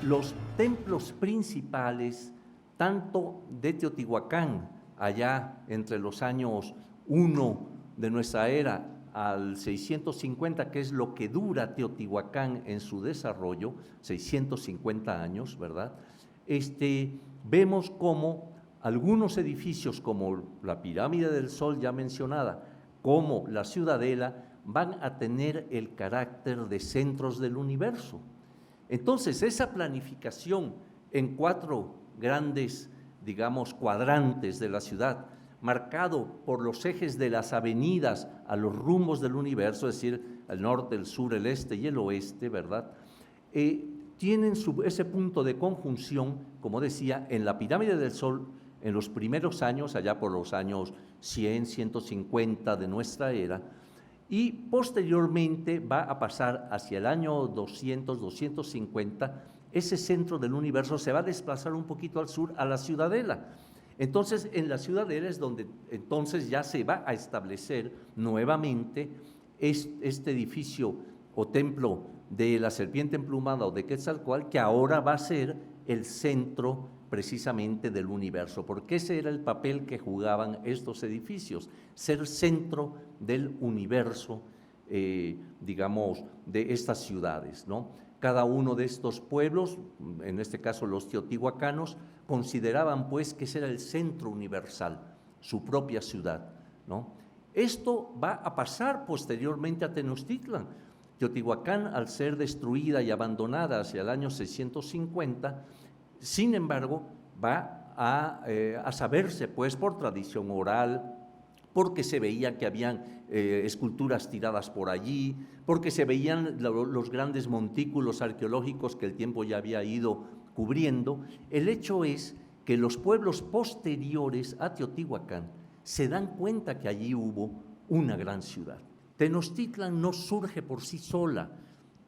los templos principales, tanto de Teotihuacán, allá entre los años 1 de nuestra era al 650, que es lo que dura Teotihuacán en su desarrollo, 650 años, ¿verdad? Vemos cómo algunos edificios como la Pirámide del Sol ya mencionada, como la Ciudadela, van a tener el carácter de centros del universo. Entonces, esa planificación en 4 grandes, digamos, cuadrantes de la ciudad, marcado por los ejes de las avenidas a los rumbos del universo, es decir, el norte, el sur, el este y el oeste, ¿verdad? Tienen ese punto de conjunción, como decía, en la Pirámide del Sol, en los primeros años, allá por los años 100, 150 de nuestra era, y posteriormente va a pasar hacia el año 200, 250, ese centro del universo se va a desplazar un poquito al sur, a la Ciudadela. Entonces, en la Ciudadela es donde entonces ya se va a establecer nuevamente este edificio o templo de la serpiente emplumada o de Quetzalcóatl, que ahora va a ser el centro precisamente del universo, porque ese era el papel que jugaban estos edificios, ser centro del universo, digamos, de estas ciudades, ¿no? Cada uno de estos pueblos, en este caso los teotihuacanos, consideraban pues que ese era el centro universal, su propia ciudad, ¿no? Esto va a pasar posteriormente a Tenochtitlan. Teotihuacán, al ser destruida y abandonada hacia el año 650, sin embargo, va a saberse pues por tradición oral, porque se veía que habían esculturas tiradas por allí, porque se veían los grandes montículos arqueológicos que el tiempo ya había ido cubriendo. El hecho es que los pueblos posteriores a Teotihuacán se dan cuenta que allí hubo una gran ciudad. Tenochtitlan no surge por sí sola,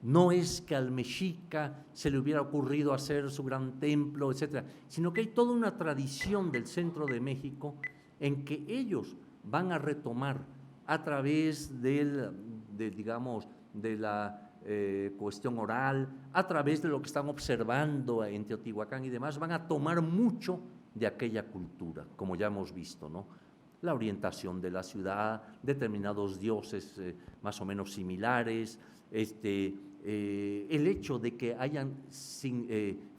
no es que al mexica se le hubiera ocurrido hacer su gran templo, etcétera, sino que hay toda una tradición del centro de México en que ellos van a retomar a través digamos, de la cuestión oral, a través de lo que están observando en Teotihuacán y demás, van a tomar mucho de aquella cultura, como ya hemos visto, ¿no? La orientación de la ciudad, determinados dioses más o menos similares, el hecho de que hayan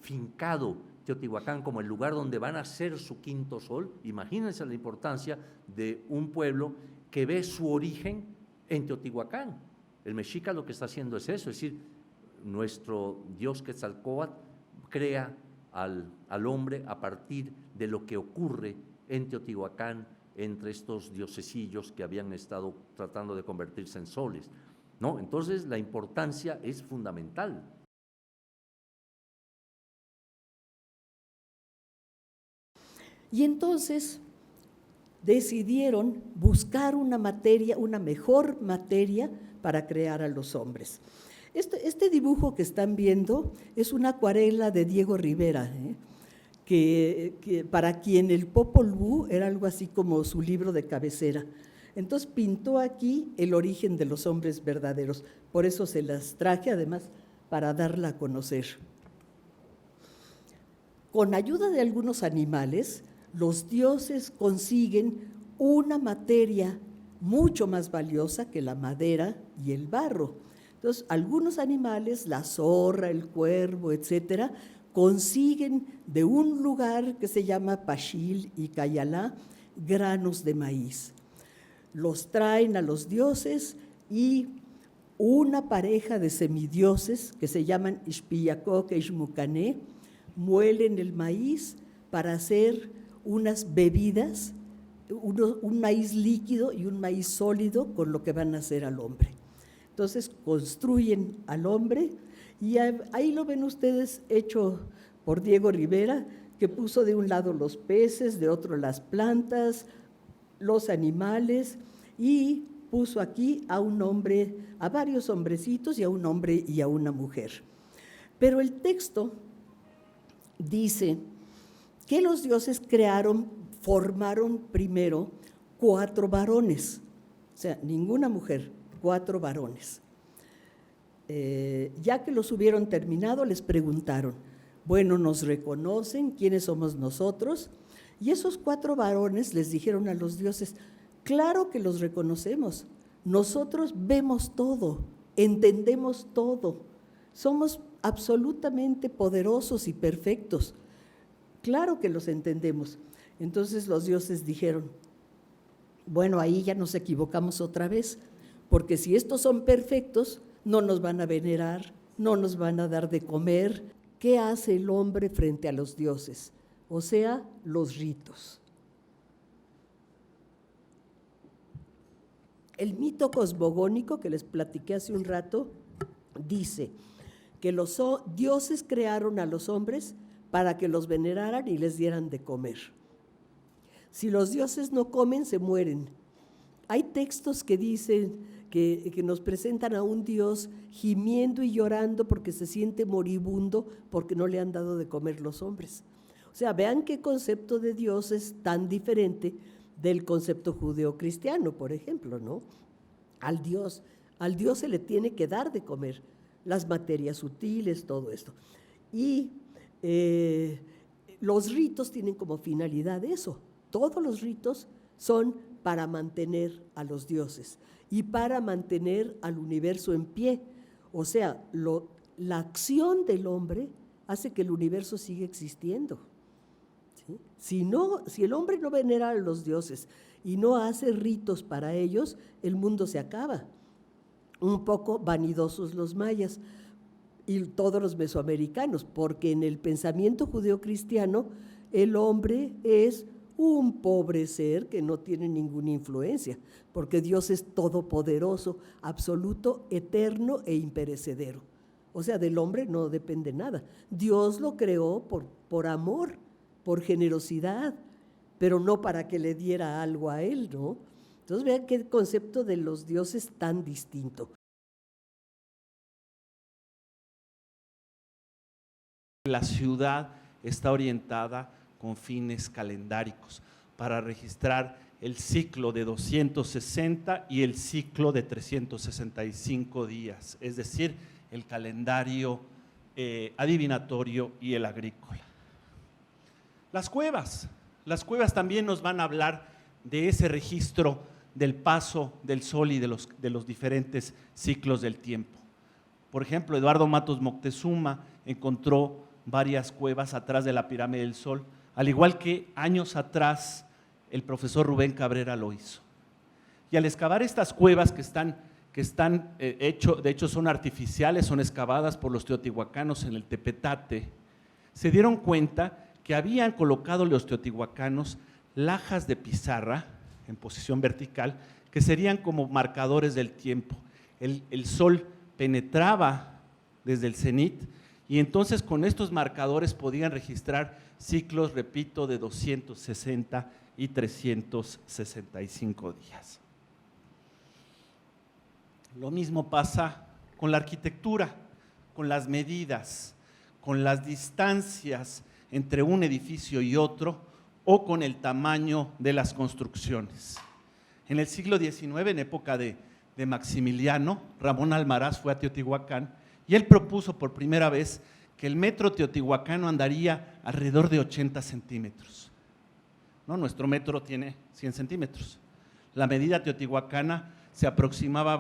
fincado Teotihuacán como el lugar donde van a hacer su quinto sol. Imagínense la importancia de un pueblo que ve su origen en Teotihuacán. El mexica lo que está haciendo es eso, es decir, nuestro dios Quetzalcóatl crea al hombre a partir de lo que ocurre en Teotihuacán entre estos diosesillos que habían estado tratando de convertirse en soles, ¿no? Entonces, la importancia es fundamental. Y entonces decidieron buscar una materia, una mejor materia para crear a los hombres. Este dibujo que están viendo es una acuarela de Diego Rivera, que para quien el Popol Vuh era algo así como su libro de cabecera. Entonces pintó aquí el origen de los hombres verdaderos. Por eso se las traje, además, para darla a conocer. Con ayuda de algunos animales, los dioses consiguen una materia mucho más valiosa que la madera y el barro. Entonces, algunos animales, la zorra, el cuervo, etcétera, consiguen de un lugar que se llama Pachil y Cayalá granos de maíz. Los traen a los dioses y una pareja de semidioses que se llaman Ixpillacoc e Ixmucané muelen el maíz para hacer unas bebidas, un maíz líquido y un maíz sólido con lo que van a hacer al hombre. Entonces construyen al hombre y ahí lo ven ustedes hecho por Diego Rivera, que puso de un lado los peces, de otro las plantas, los animales, y puso aquí a un hombre, a varios hombrecitos y a un hombre y a una mujer. Pero el texto dice que los dioses formaron primero 4 varones, o sea, ninguna mujer, 4 varones. Ya que los hubieron terminado, les preguntaron, Bueno, nos reconocen quiénes somos nosotros, y esos 4 varones les dijeron a los dioses: claro que los reconocemos, nosotros vemos todo, entendemos todo, somos absolutamente poderosos y perfectos, claro que los entendemos. Entonces los dioses dijeron: bueno, ahí ya nos equivocamos otra vez, porque si estos son perfectos, no nos van a venerar, no nos van a dar de comer. ¿Qué hace el hombre frente a los dioses? O sea, los ritos. El mito cosmogónico que les platiqué hace un rato dice que los dioses crearon a los hombres para que los veneraran y les dieran de comer. Si los dioses no comen, se mueren. Hay textos que dicen que nos presentan a un dios gimiendo y llorando porque se siente moribundo porque no le han dado de comer los hombres. O sea, vean qué concepto de Dios es tan diferente del concepto judeocristiano, por ejemplo, ¿no? Al Dios se le tiene que dar de comer, las materias sutiles, todo esto. Y los ritos tienen como finalidad eso. Todos los ritos son para mantener a los dioses y para mantener al universo en pie. O sea, la acción del hombre hace que el universo siga existiendo. ¿Sí? Si el hombre no venera a los dioses y no hace ritos para ellos, el mundo se acaba. Un poco vanidosos los mayas y todos los mesoamericanos, porque en el pensamiento judeocristiano el hombre es un pobre ser que no tiene ninguna influencia, porque Dios es todopoderoso, absoluto, eterno e imperecedero. O sea, del hombre no depende nada. Dios lo creó por amor, por generosidad, pero no para que le diera algo a él, ¿no? Entonces vean qué concepto de los dioses tan distinto. La ciudad está orientada con fines calendáricos para registrar el ciclo de 260 y el ciclo de 365 días, es decir, el calendario adivinatorio y el agrícola. Las cuevas también nos van a hablar de ese registro del paso del sol y de los diferentes ciclos del tiempo. Por ejemplo, Eduardo Matos Moctezuma encontró varias cuevas atrás de la pirámide del Sol, al igual que años atrás el profesor Rubén Cabrera lo hizo. Y al excavar estas cuevas que están de hecho son artificiales, son excavadas por los teotihuacanos en el Tepetate, se dieron cuenta que habían colocado los teotihuacanos lajas de pizarra en posición vertical que serían como marcadores del tiempo. El sol penetraba desde el cenit y entonces con estos marcadores podían registrar ciclos, repito, de 260 y 365 días. Lo mismo pasa con la arquitectura, con las medidas, con las distancias entre un edificio y otro o con el tamaño de las construcciones. En el siglo XIX, en época de Maximiliano, Ramón Almaraz fue a Teotihuacán y él propuso por primera vez que el metro teotihuacano andaría alrededor de 80 centímetros. ¿No? Nuestro metro tiene 100 centímetros. La medida teotihuacana se aproximaba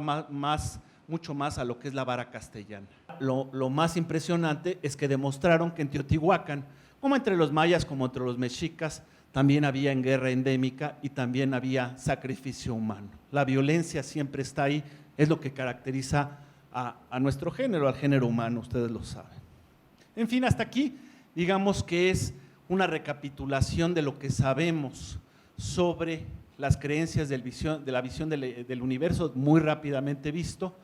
mucho más a lo que es la vara castellana. Lo más impresionante es que demostraron que en Teotihuacán, como entre los mayas, como entre los mexicas, también había guerra endémica y también había sacrificio humano. La violencia siempre está ahí, es lo que caracteriza a nuestro género, al género humano, ustedes lo saben. En fin, hasta aquí, digamos que es una recapitulación de lo que sabemos sobre las creencias de la visión del universo, muy rápidamente visto,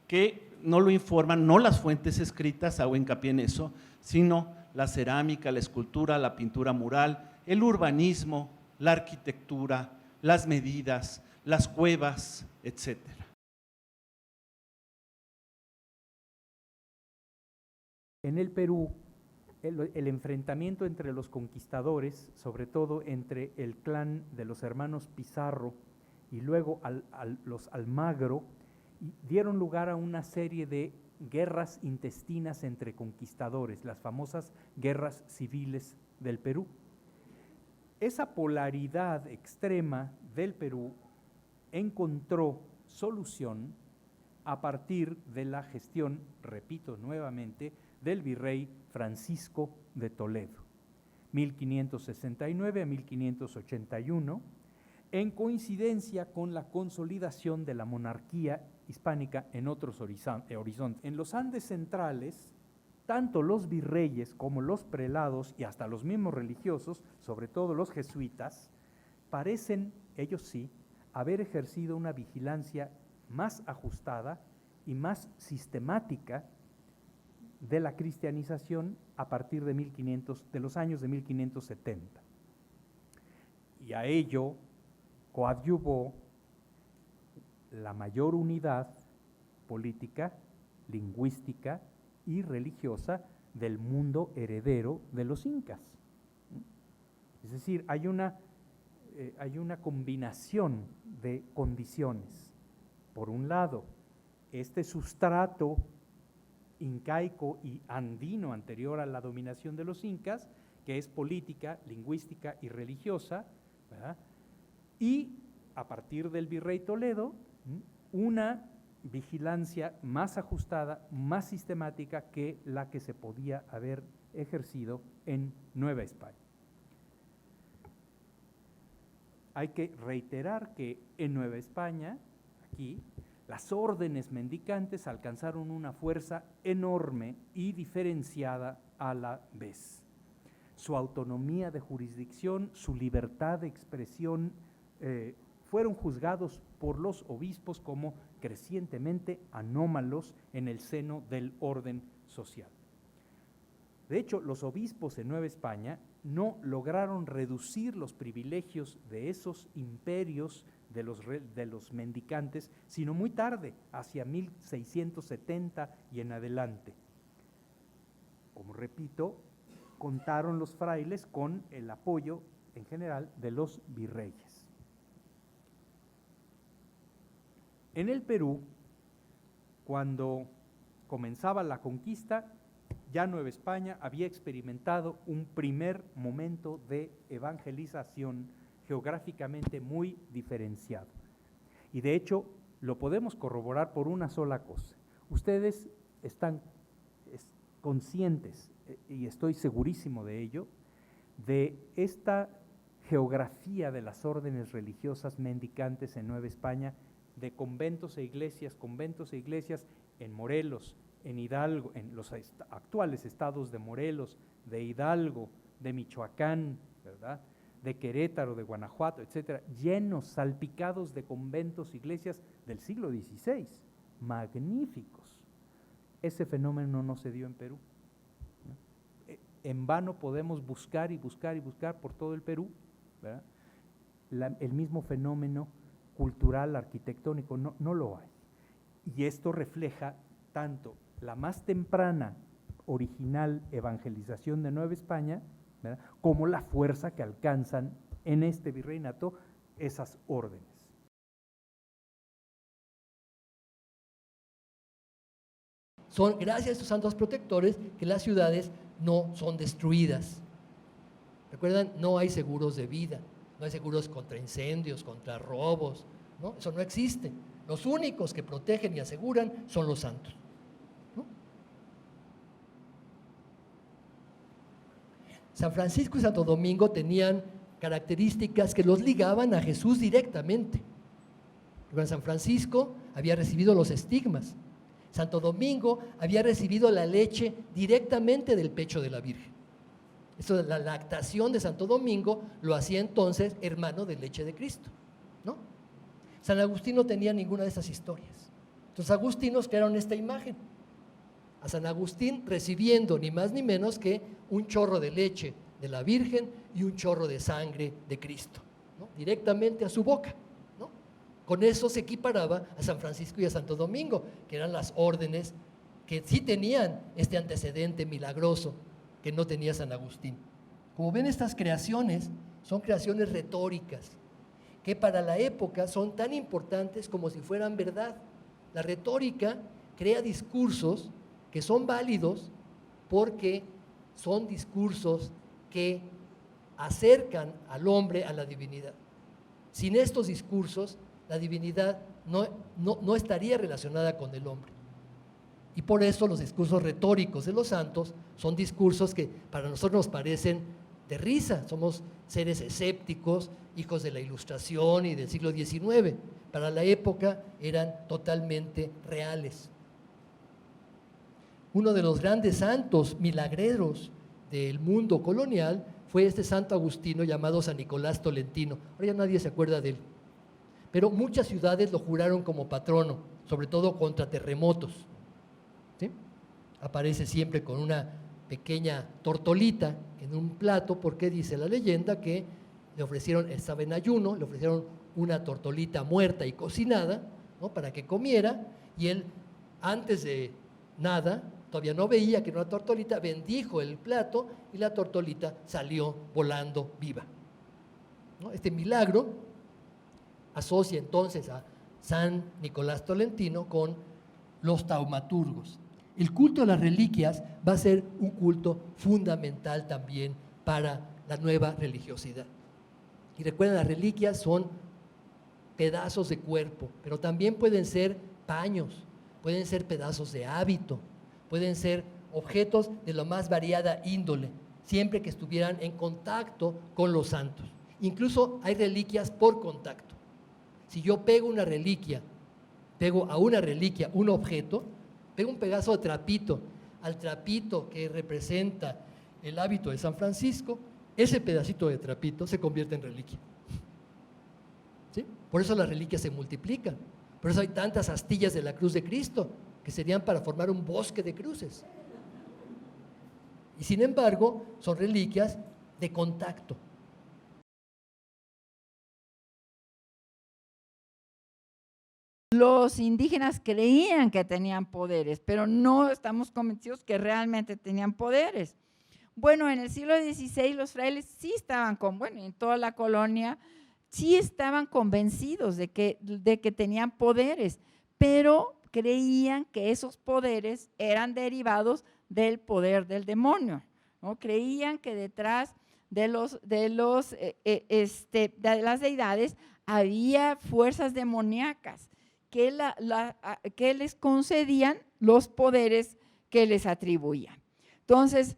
que no lo informan, no las fuentes escritas, hago hincapié en eso, sino la cerámica, la escultura, la pintura mural, el urbanismo, la arquitectura, las medidas, las cuevas, etcétera. En el Perú, el enfrentamiento entre los conquistadores, sobre todo entre el clan de los hermanos Pizarro y luego los Almagro, dieron lugar a una serie de guerras intestinas entre conquistadores, las famosas guerras civiles del Perú. Esa polaridad extrema del Perú encontró solución a partir de la gestión, repito nuevamente, del virrey Francisco de Toledo, 1569 a 1581, en coincidencia con la consolidación de la monarquía hispánica en otros horizontes. En los Andes centrales, tanto los virreyes como los prelados y hasta los mismos religiosos, sobre todo los jesuitas, parecen, ellos sí, haber ejercido una vigilancia más ajustada y más sistemática de la cristianización a partir de los años de 1570. Y a ello coadyuvó la mayor unidad política, lingüística y religiosa del mundo heredero de los incas. Es decir, hay una combinación de condiciones. Por un lado, este sustrato incaico y andino anterior a la dominación de los incas, que es política, lingüística y religiosa, ¿verdad? Y a partir del virrey Toledo, una vigilancia más ajustada, más sistemática que la que se podía haber ejercido en Nueva España. Hay que reiterar que en Nueva España, aquí, las órdenes mendicantes alcanzaron una fuerza enorme y diferenciada a la vez. Su autonomía de jurisdicción, su libertad de expresión, fueron juzgados por los obispos como crecientemente anómalos en el seno del orden social. De hecho, los obispos en Nueva España no lograron reducir los privilegios de esos imperios de los mendicantes, sino muy tarde, hacia 1670 y en adelante. Como repito, contaron los frailes con el apoyo en general de los virreyes. En el Perú, cuando comenzaba la conquista, ya Nueva España había experimentado un primer momento de evangelización geográficamente muy diferenciado. Y de hecho, lo podemos corroborar por una sola cosa. Ustedes están conscientes, y estoy segurísimo de ello, de esta geografía de las órdenes religiosas mendicantes en Nueva España, de conventos e iglesias en Morelos, en Hidalgo, en los actuales estados de Morelos, de Hidalgo, de Michoacán, ¿verdad?, de Querétaro, de Guanajuato, etcétera, llenos, salpicados de conventos, iglesias del siglo XVI, magníficos. Ese fenómeno no se dio en Perú, ¿no? En vano podemos buscar y buscar y buscar por todo el Perú, ¿verdad? El mismo fenómeno cultural, arquitectónico, no lo hay. Y esto refleja tanto la más temprana, original evangelización de Nueva España, ¿verdad?, como la fuerza que alcanzan en este virreinato esas órdenes. Son gracias a estos santos protectores que las ciudades no son destruidas. ¿Recuerdan? No hay seguros de vida, no hay seguros contra incendios, contra robos, ¿no? Eso no existe. Los únicos que protegen y aseguran son los santos, ¿no? San Francisco y Santo Domingo tenían características que los ligaban a Jesús directamente. San Francisco había recibido los estigmas. Santo Domingo había recibido la leche directamente del pecho de la Virgen. Eso, la lactación de Santo Domingo lo hacía entonces hermano de leche de Cristo, ¿no? San Agustín no tenía ninguna de esas historias. Los agustinos crearon esta imagen. A San Agustín recibiendo ni más ni menos que un chorro de leche de la Virgen y un chorro de sangre de Cristo, ¿no?, directamente a su boca, ¿no? Con eso se equiparaba a San Francisco y a Santo Domingo, que eran las órdenes que sí tenían este antecedente milagroso que no tenía San Agustín. Como ven, estas creaciones son creaciones retóricas, que para la época son tan importantes como si fueran verdad. La retórica crea discursos que son válidos porque son discursos que acercan al hombre a la divinidad. Sin estos discursos, la divinidad no estaría relacionada con el hombre. Y por eso los discursos retóricos de los santos son discursos que para nosotros nos parecen de risa. Somos seres escépticos, hijos de la Ilustración y del siglo XIX. Para la época eran totalmente reales. Uno de los grandes santos milagreros del mundo colonial fue este santo agustino llamado San Nicolás Tolentino. Ahora ya nadie se acuerda de él. Pero muchas ciudades lo juraron como patrono, sobre todo contra terremotos. ¿Sí? Aparece siempre con una pequeña tortolita en un plato, porque dice la leyenda que le ofrecieron, estaba en ayuno, le ofrecieron una tortolita muerta y cocinada, ¿no?, para que comiera, y él, antes de nada, todavía no veía que era una tortolita, bendijo el plato y la tortolita salió volando viva, ¿no? Este milagro asocia entonces a San Nicolás Tolentino con los taumaturgos. El culto a las reliquias va a ser un culto fundamental también para la nueva religiosidad. Y recuerden, las reliquias son pedazos de cuerpo, pero también pueden ser paños, pueden ser pedazos de hábito, pueden ser objetos de la más variada índole, siempre que estuvieran en contacto con los santos. Incluso hay reliquias por contacto. Si yo pego una reliquia, pego a una reliquia un objeto, pego un pedazo de trapito al trapito que representa el hábito de San Francisco, ese pedacito de trapito se convierte en reliquia. ¿Sí? Por eso las reliquias se multiplican. Por eso hay tantas astillas de la cruz de Cristo, que serían para formar un bosque de cruces. Y sin embargo, son reliquias de contacto. Los indígenas creían que tenían poderes, pero no estamos convencidos que realmente tenían poderes. Bueno, en el siglo XVI los frailes sí estaban, en toda la colonia, sí estaban convencidos de que tenían poderes, pero creían que esos poderes eran derivados del poder del demonio, ¿no? Creían que detrás de las deidades había fuerzas demoníacas que les concedían los poderes que les atribuían. Entonces,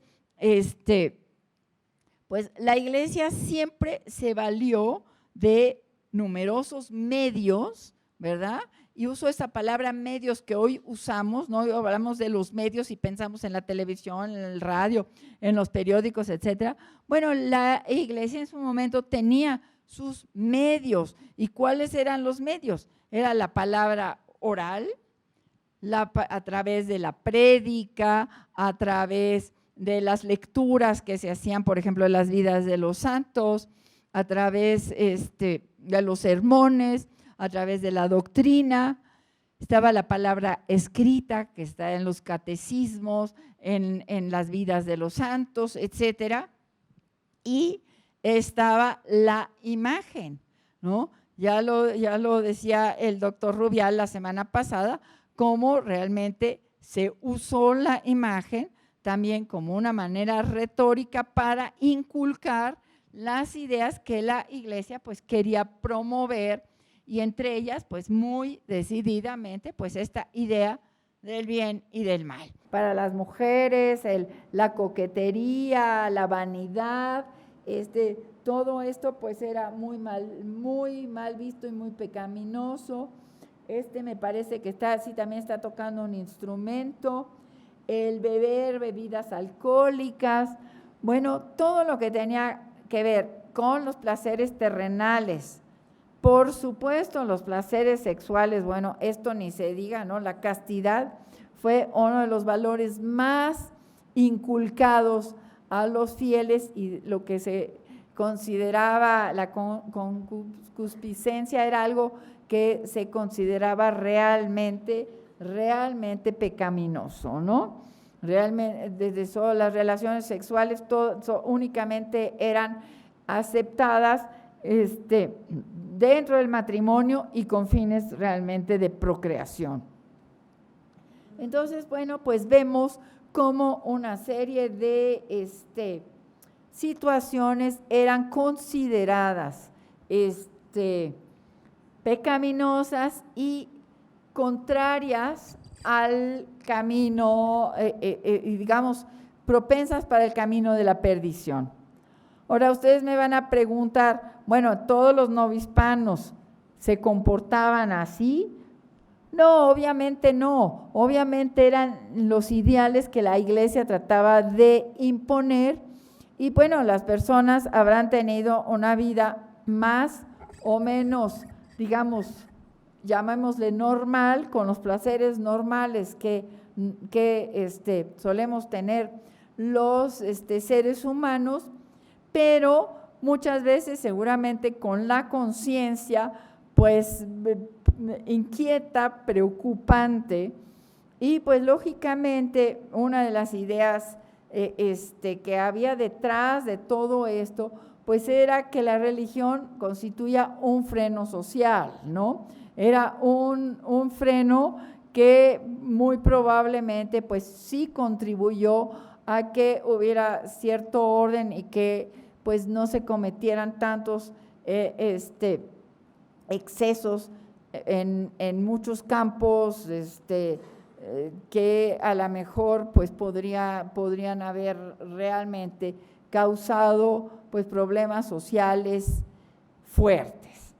pues la Iglesia siempre se valió de numerosos medios, ¿verdad? Y uso esa palabra medios que hoy usamos, ¿no? Hablamos de los medios y pensamos en la televisión, en el radio, en los periódicos, etcétera. Bueno, la Iglesia en su momento tenía sus medios. ¿Y cuáles eran los medios? Era la palabra oral, a través de la prédica, a través de las lecturas que se hacían, por ejemplo, de las vidas de los santos, a través de los sermones, a través de la doctrina. Estaba la palabra escrita, que está en los catecismos, en las vidas de los santos, etcétera. Y estaba la imagen, ¿no? Ya lo decía el doctor Rubial la semana pasada, cómo realmente se usó la imagen también como una manera retórica para inculcar las ideas que la Iglesia pues quería promover, y entre ellas pues muy decididamente pues esta idea del bien y del mal. Para las mujeres, la coquetería, la vanidad, todo esto pues era muy mal visto y muy pecaminoso. Me parece que también está tocando un instrumento, el beber bebidas alcohólicas, bueno, todo lo que tenía que ver con los placeres terrenales. Por supuesto, los placeres sexuales, bueno, esto ni se diga, ¿no? La castidad fue uno de los valores más inculcados a los fieles, y lo que se consideraba la concupiscencia era algo que se consideraba realmente pecaminoso, ¿no? Realmente, desde las relaciones sexuales únicamente eran aceptadas dentro del matrimonio y con fines realmente de procreación. Entonces, bueno, pues vemos cómo una serie de situaciones eran consideradas pecaminosas y contrarias al camino, digamos, propensas para el camino de la perdición. Ahora ustedes me van a preguntar, bueno, ¿todos los novohispanos se comportaban así? No, obviamente no. Obviamente eran los ideales que la Iglesia trataba de imponer y bueno, las personas habrán tenido una vida más o menos, digamos, llamémosle normal, con los placeres normales que solemos tener los seres humanos, pero muchas veces seguramente con la conciencia pues inquieta, preocupante, y pues lógicamente una de las ideas que había detrás de todo esto pues era que la religión constituía un freno social, ¿no? Era un freno que muy probablemente pues sí contribuyó a que hubiera cierto orden y que pues no se cometieran tantos excesos en muchos campos que a lo mejor pues podrían haber realmente causado pues problemas sociales fuertes.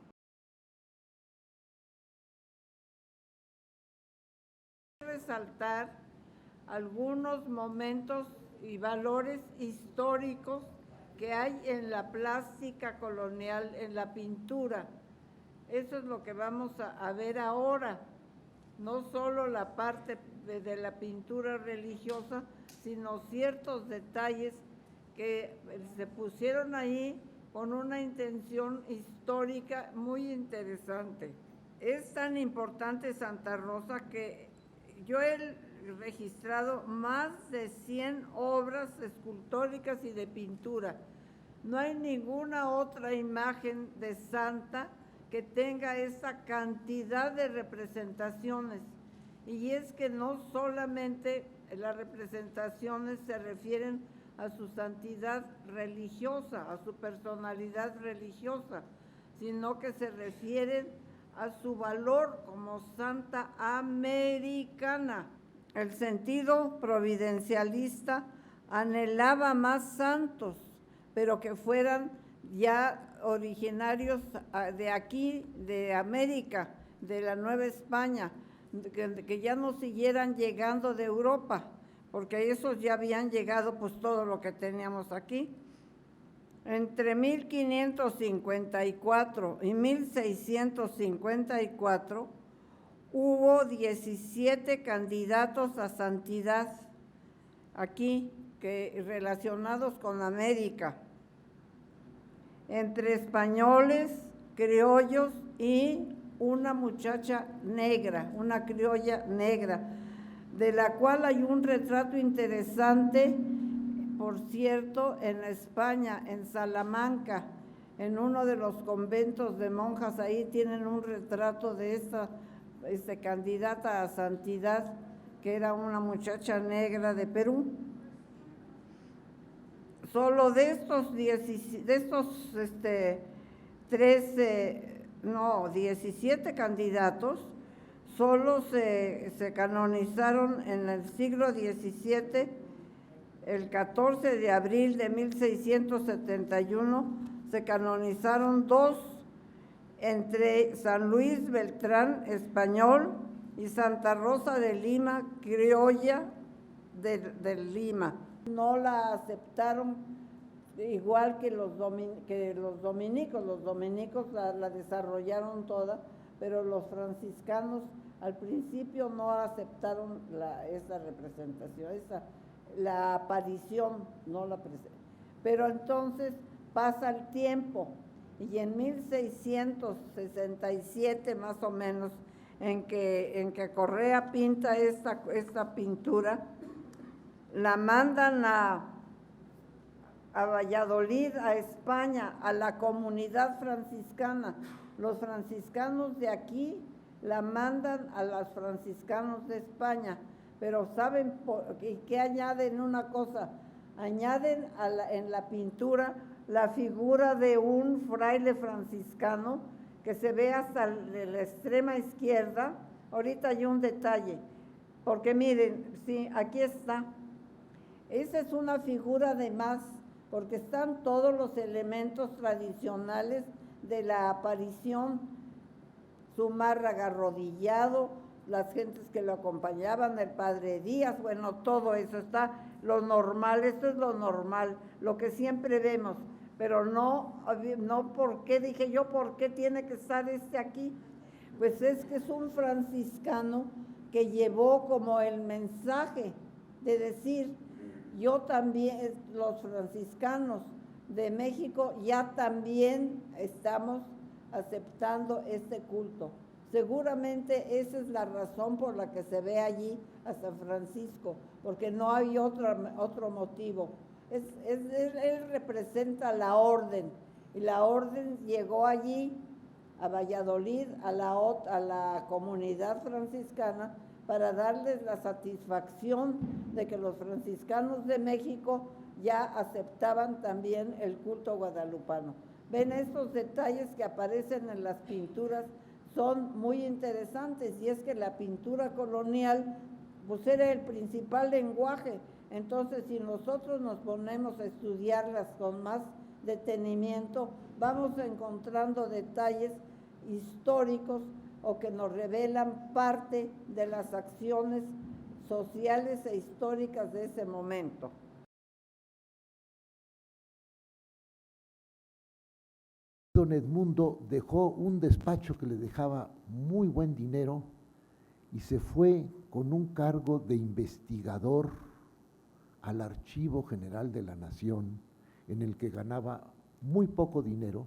Resaltar algunos momentos y valores históricos que hay en la plástica colonial, en la pintura. Eso es lo que vamos a ver ahora, no solo la parte de la pintura religiosa, sino ciertos detalles que se pusieron ahí con una intención histórica muy interesante. Es tan importante Santa Rosa que yo he registrado más de 100 obras escultóricas y de pintura. No hay ninguna otra imagen de santa que tenga esa cantidad de representaciones. Y es que no solamente las representaciones se refieren a su santidad religiosa, a su personalidad religiosa, sino que se refieren a su valor como santa americana. El sentido providencialista anhelaba más santos, pero que fueran ya originarios de aquí, de América, de la Nueva España, que ya no siguieran llegando de Europa, porque esos ya habían llegado pues todo lo que teníamos aquí. Entre 1554 y 1654 hubo 17 candidatos a santidad aquí, relacionados con América, entre españoles, criollos y una muchacha negra, una criolla negra, de la cual hay un retrato interesante, por cierto, en España, en Salamanca, en uno de los conventos de monjas, ahí tienen un retrato de esta candidata a santidad, que era una muchacha negra de Perú. Solo de estos 17 candidatos, solo se canonizaron en el siglo XVII, el 14 de abril de 1671, se canonizaron 2, entre San Luis Beltrán, español, y Santa Rosa de Lima, criolla de Lima. No la aceptaron igual que los dominicos la desarrollaron toda, pero los franciscanos al principio no aceptaron esa representación, la aparición, no la presentación. Pero entonces pasa el tiempo y en 1667 más o menos, en que Correa pinta esta pintura, la mandan a Valladolid, a España, a la comunidad franciscana. Los franciscanos de aquí la mandan a los franciscanos de España. pero ¿saben qué añaden una cosa? Añaden en la pintura la figura de un fraile franciscano que se ve hasta la extrema izquierda. Ahorita hay un detalle, porque miren, sí, aquí está. Esa es una figura de más, porque están todos los elementos tradicionales de la aparición, Zumárraga arrodillado, las gentes que lo acompañaban, el padre Díaz, bueno, todo eso está, lo normal, esto es lo normal, lo que siempre vemos, pero no, ¿por qué? Dije yo, ¿por qué tiene que estar aquí? Pues es que es un franciscano que llevó como el mensaje de decir, yo también, los franciscanos de México ya también estamos aceptando este culto. Seguramente esa es la razón por la que se ve allí a San Francisco, porque no hay otro motivo. Él representa la orden, y la orden llegó allí a Valladolid, a la comunidad franciscana, para darles la satisfacción de que los franciscanos de México ya aceptaban también el culto guadalupano. Ven, estos detalles que aparecen en las pinturas son muy interesantes, y es que la pintura colonial pues era el principal lenguaje. Entonces, si nosotros nos ponemos a estudiarlas con más detenimiento, vamos encontrando detalles históricos o que nos revelan parte de las acciones sociales e históricas de ese momento. Don Edmundo dejó un despacho que le dejaba muy buen dinero y se fue con un cargo de investigador al Archivo General de la Nación, en el que ganaba muy poco dinero,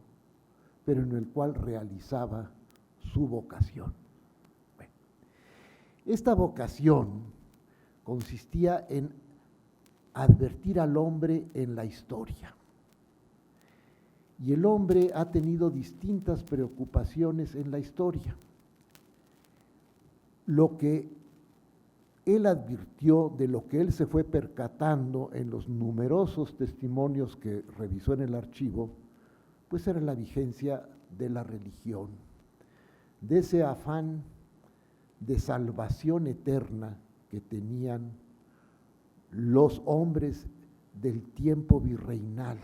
pero en el cual realizaba su vocación. Bueno, esta vocación consistía en advertir al hombre en la historia. Y el hombre ha tenido distintas preocupaciones en la historia. Lo que él advirtió, de lo que él se fue percatando en los numerosos testimonios que revisó en el archivo, pues era la vigencia de la religión, de ese afán de salvación eterna que tenían los hombres del tiempo virreinal.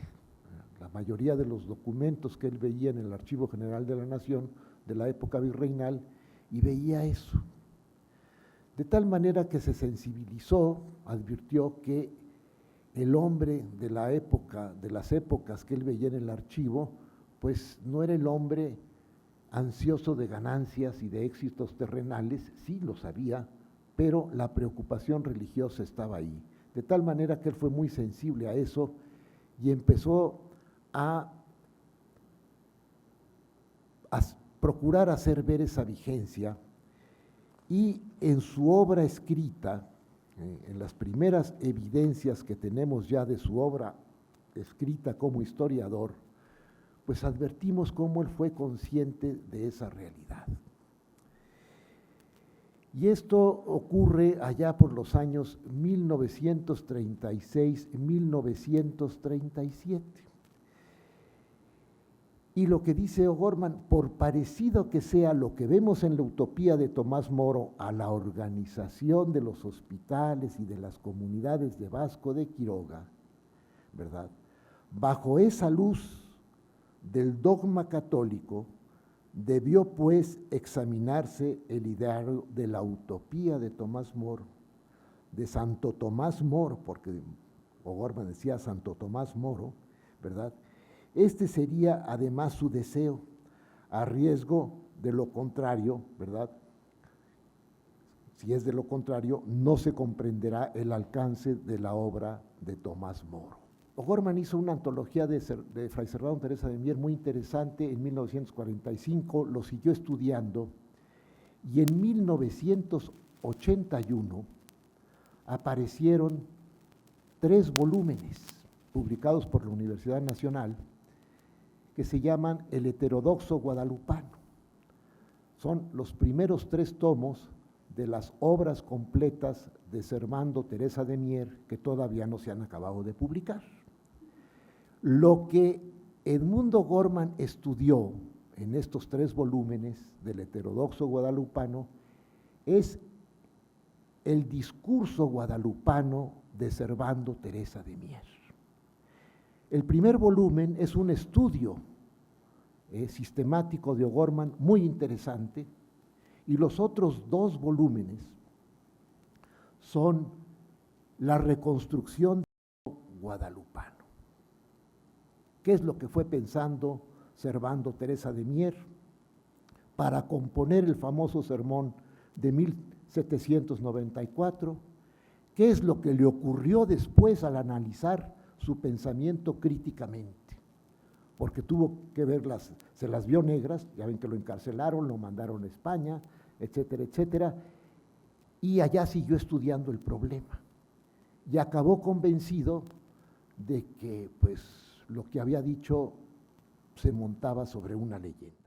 La mayoría de los documentos que él veía en el Archivo General de la Nación de la época virreinal, y veía eso. De tal manera que se sensibilizó, advirtió que el hombre de la época, de las épocas que él veía en el archivo, pues no era el hombre ansioso de ganancias y de éxitos terrenales, sí lo sabía, pero la preocupación religiosa estaba ahí. De tal manera que él fue muy sensible a eso y empezó a procurar hacer ver esa vigencia, y en su obra escrita, en las primeras evidencias que tenemos ya de su obra escrita como historiador, pues advertimos cómo él fue consciente de esa realidad. Y esto ocurre allá por los años 1936-1937. Y lo que dice O'Gorman, por parecido que sea lo que vemos en la utopía de Tomás Moro a la organización de los hospitales y de las comunidades de Vasco de Quiroga, ¿verdad? Bajo esa luz del dogma católico, debió pues examinarse el ideario de la utopía de Tomás Moro, de Santo Tomás Moro, porque O'Gorman decía Santo Tomás Moro, ¿verdad? Este sería además su deseo, a riesgo de lo contrario, ¿verdad? Si es de lo contrario, no se comprenderá el alcance de la obra de Tomás Moro. O'Gorman hizo una antología de Fray Servando Teresa de Mier muy interesante en 1945, lo siguió estudiando, y en 1981 aparecieron 3 volúmenes publicados por la Universidad Nacional, que se llaman El heterodoxo guadalupano. Son los primeros 3 tomos de las obras completas de Servando Teresa de Mier que todavía no se han acabado de publicar. Lo que Edmundo Gorman estudió en estos 3 volúmenes del heterodoxo guadalupano es el discurso guadalupano de Servando Teresa de Mier. El primer volumen es un estudio sistemático de O'Gorman muy interesante, y los otros 2 volúmenes son la reconstrucción guadalupano. ¿Qué es lo que fue pensando Servando Teresa de Mier para componer el famoso sermón de 1794? ¿Qué es lo que le ocurrió después al analizar su pensamiento críticamente? Porque tuvo que verlas, se las vio negras, ya ven que lo encarcelaron, lo mandaron a España, etcétera, etcétera, y allá siguió estudiando el problema. Y acabó convencido de que, pues, lo que había dicho se montaba sobre una leyenda.